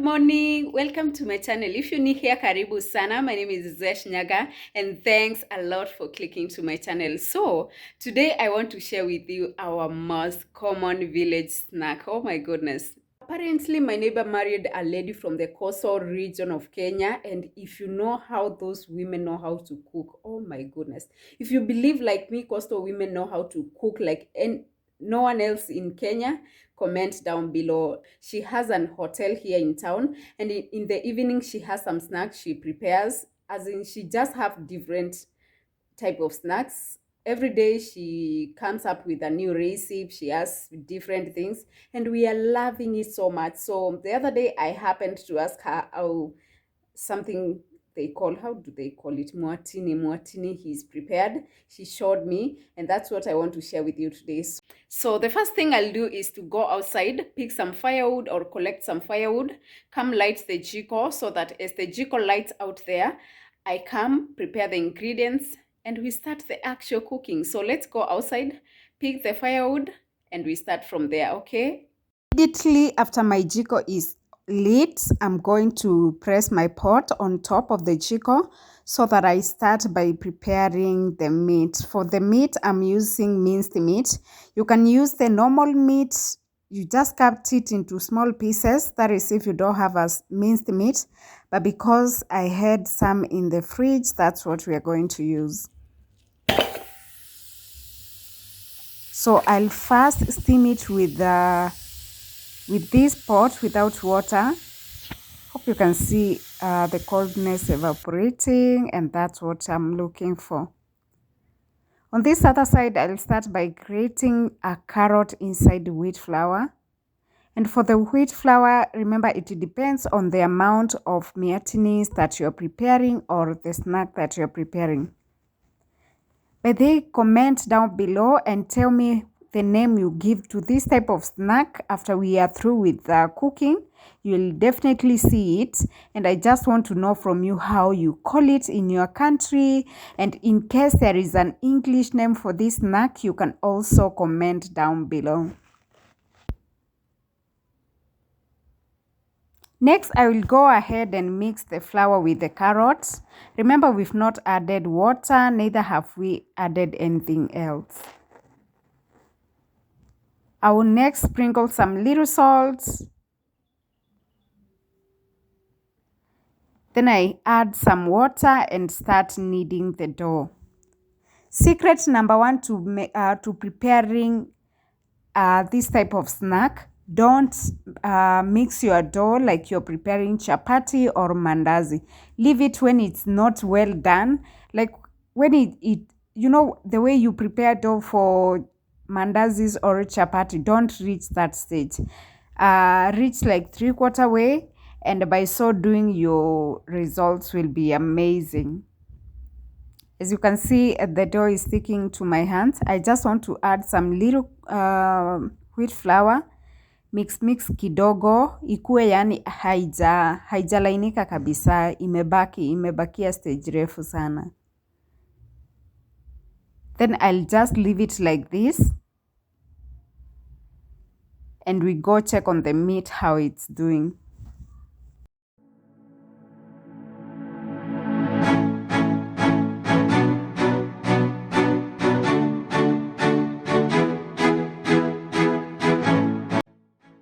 morning. Welcome to my channel. If you're new here, karibu sana. My name is Zesh Nyaga and thanks a lot for clicking to my channel. So, today I want to share with you our most common village snack. Oh my goodness. Apparently, my neighbor married a lady from the coastal region of Kenya, and if you know how those women know how to cook, oh my goodness. If you believe like me, coastal women know how to cook like no one else in Kenya, comment down below. She has an hotel here in town, and in the evening she has some snacks she prepares, as in she just have different type of snacks. Every day she comes up with a new recipe, she has different things, and we are loving it so much. So the other day I happened to ask her how something they call, how do they call it, muatini he's prepared. She showed me, and that's what I want to share with you today. So the first thing I'll do is to go outside, pick some firewood or collect some firewood, come light the jiko, so that as the jiko lights out there, I come prepare the ingredients and we start the actual cooking. So let's go outside, pick the firewood, and we start from there. Okay, immediately after my jiko is lit, I'm going to press my pot on top of the jiko so that I start by preparing the meat. For the meat, I'm using minced meat. You can use the normal meat. You just cut it into small pieces. That is if you don't have a minced meat. But because I had some in the fridge, that's what we are going to use. So I'll first steam it with this pot without water. Hope you can see the coldness evaporating, and that's what I'm looking for. On this other side, I'll start by grating a carrot inside the wheat flour. And for the wheat flour, remember it depends on the amount of miatinis that you're preparing or the snack that you're preparing. But they comment down below and tell me the name you give to this type of snack after we are through with the cooking. You'll definitely see it, and I just want to know from you how you call it in your country, and in case there is an English name for this snack, you can also comment down below. Next, I will go ahead and mix the flour with the carrots. Remember, we've not added water, neither have we added anything else. I will next sprinkle some little salt. Then I add some water and start kneading the dough. Secret number one to preparing this type of snack: don't mix your dough like you're preparing chapati or mandazi. Leave it when it's not well done. Like when it you know, the way you prepare dough for mandazis or chapati, don't reach that stage. Reach like 3/4 way, and by so doing your results will be amazing. As you can see, the dough is sticking to my hands. I just want to add some little wheat flour. Mix kidogo ikue, yani haijalainika kabisa, imebakia stage refu sana. Then I'll just leave it like this, and we go check on the meat how it's doing.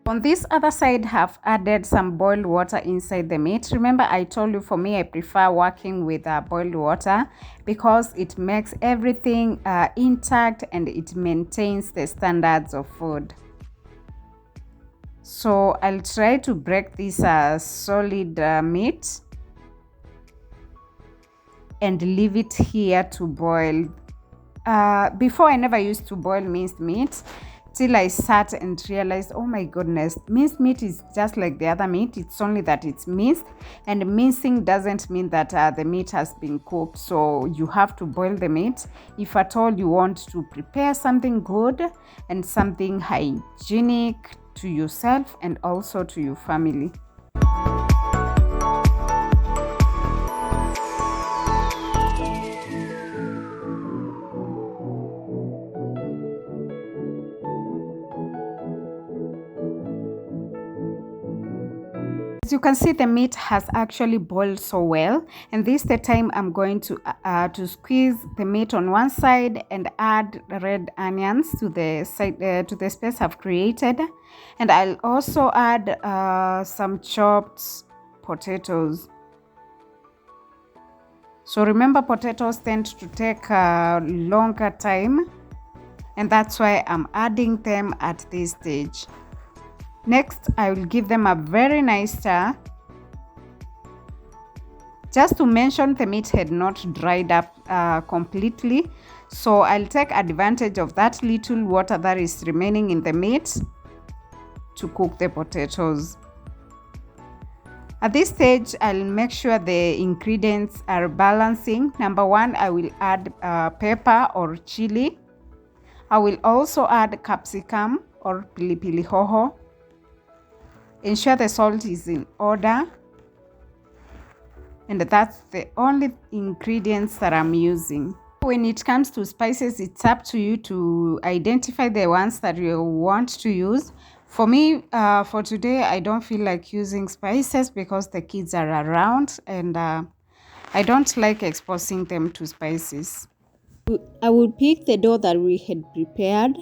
On this other side, have added some boiled water inside the meat. Remember, I told you for me, I prefer working with boiled water because it makes everything intact and it maintains the standards of food. So I'll try to break this solid meat and leave it here to boil. Before, I never used to boil minced meat, till I sat and realized, oh my goodness, minced meat is just like the other meat. It's only that it's minced, and mincing doesn't mean that the meat has been cooked. So you have to boil the meat if at all you want to prepare something good and something hygienic to yourself and also to your family. As you can see, the meat has actually boiled so well, and this is the time I'm going to squeeze the meat on one side and add red onions to the side, to the space I've created, and I'll also add some chopped potatoes. So remember, potatoes tend to take a longer time, and that's why I'm adding them at this stage. Next, I will give them a very nice stir. Just to mention, the meat had not dried up completely, so I'll take advantage of that little water that is remaining in the meat to cook the potatoes. At this stage, I'll make sure the ingredients are balancing. Number one, I will add pepper or chili. I will also add capsicum or pilipili hoho. Ensure the salt is in order. And that's the only ingredients that I'm using. When it comes to spices, it's up to you to identify the ones that you want to use. For me, for today, I don't feel like using spices because the kids are around, and I don't like exposing them to spices. I will pick the dough that we had prepared,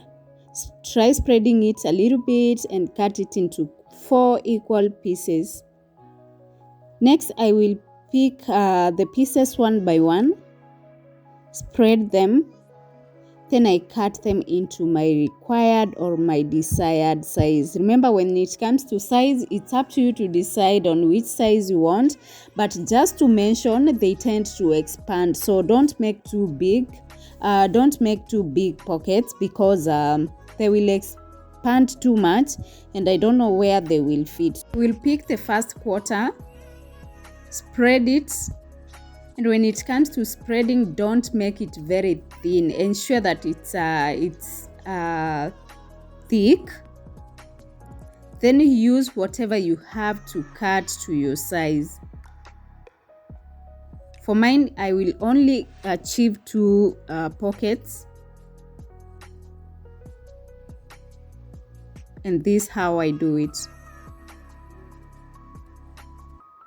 try spreading it a little bit and cut it into 4 equal pieces. Next, I will pick the pieces one by one, spread them, then I cut them into my required or my desired size. Remember, when it comes to size, it's up to you to decide on which size you want, but just to mention, they tend to expand, so don't make too big. Don't make too big pockets because they will expand too much and I don't know where they will fit. We'll pick the first quarter, spread it, and when it comes to spreading, don't make it very thin. Ensure that it's thick. Then use whatever you have to cut to your size. For mine, I will only achieve 2 pockets, and this is how I do it.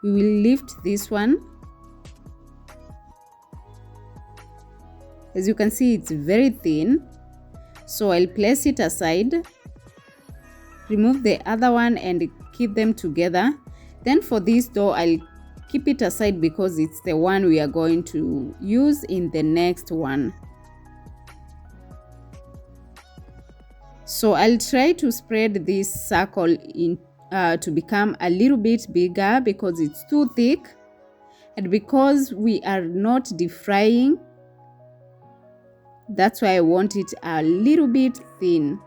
We will lift this one. As you can see, it's very thin, so I'll place it aside, remove the other one and keep them together. Then for this dough, I'll keep it aside because it's the one we are going to use in the next one. So I'll try to spread this circle in to become a little bit bigger because it's too thick, and because we are not deep frying, that's why I want it a little bit thin.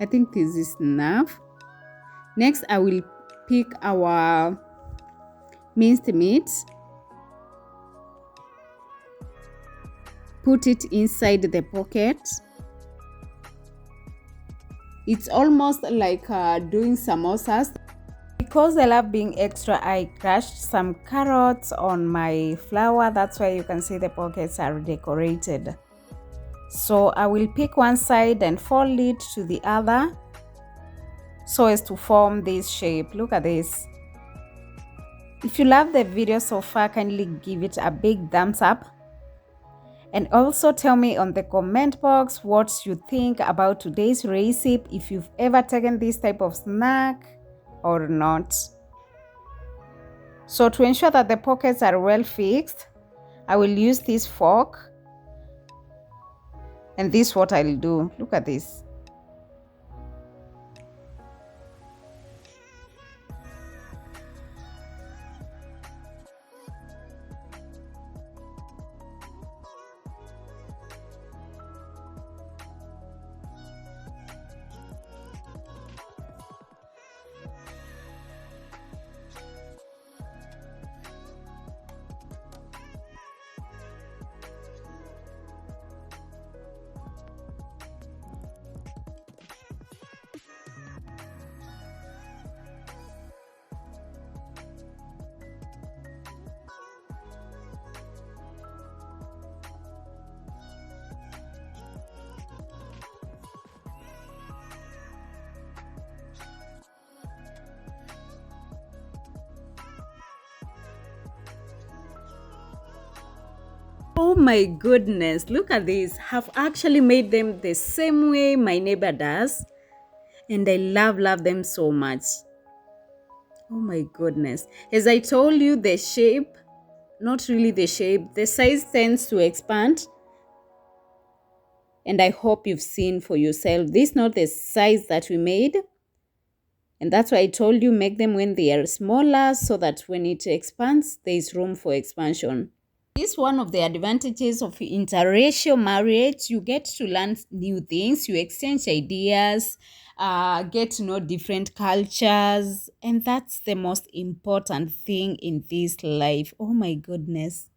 I think this is enough. Next, I will pick our minced meat, put it inside the pocket. It's almost like doing samosas. Because I love being extra, I crushed some carrots on my flour. That's why you can see the pockets are decorated. So I will pick one side and fold it to the other so as to form this shape. Look at this. If you love the video so far, kindly give it a big thumbs up. And also tell me on the comment box what you think about today's recipe, if you've ever taken this type of snack or not. So to ensure that the pockets are well fixed, I will use this fork, and this is what I'll do. Look at this. Oh my goodness, look at this. Have actually made them the same way my neighbor does. And I love them so much. Oh my goodness. As I told you, the shape, not really the shape, the size tends to expand. And I hope you've seen for yourself. This is not the size that we made. And that's why I told you make them when they are smaller so that when it expands, there is room for expansion. This is one of the advantages of interracial marriage. You get to learn new things, you exchange ideas, get to know different cultures, and that's the most important thing in this life. Oh my goodness.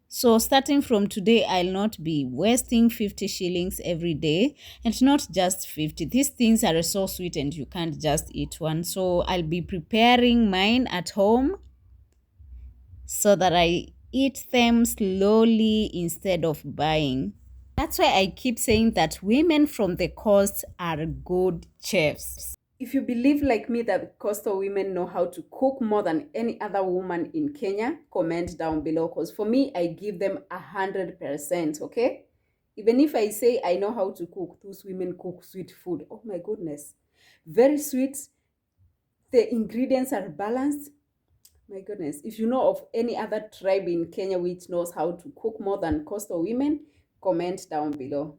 So starting from today, I'll not be wasting 50 shillings every day, and not just 50. These things are so sweet and you can't just eat one. So I'll be preparing mine at home so that I eat them slowly instead of buying. That's why I keep saying that women from the coast are good chefs. If you believe like me that coastal women know how to cook more than any other woman in Kenya, comment down below. Because for me, I give them 100%, okay? Even if I say I know how to cook, those women cook sweet food. Oh my goodness. Very sweet. The ingredients are balanced. My goodness. If you know of any other tribe in Kenya which knows how to cook more than coastal women, comment down below.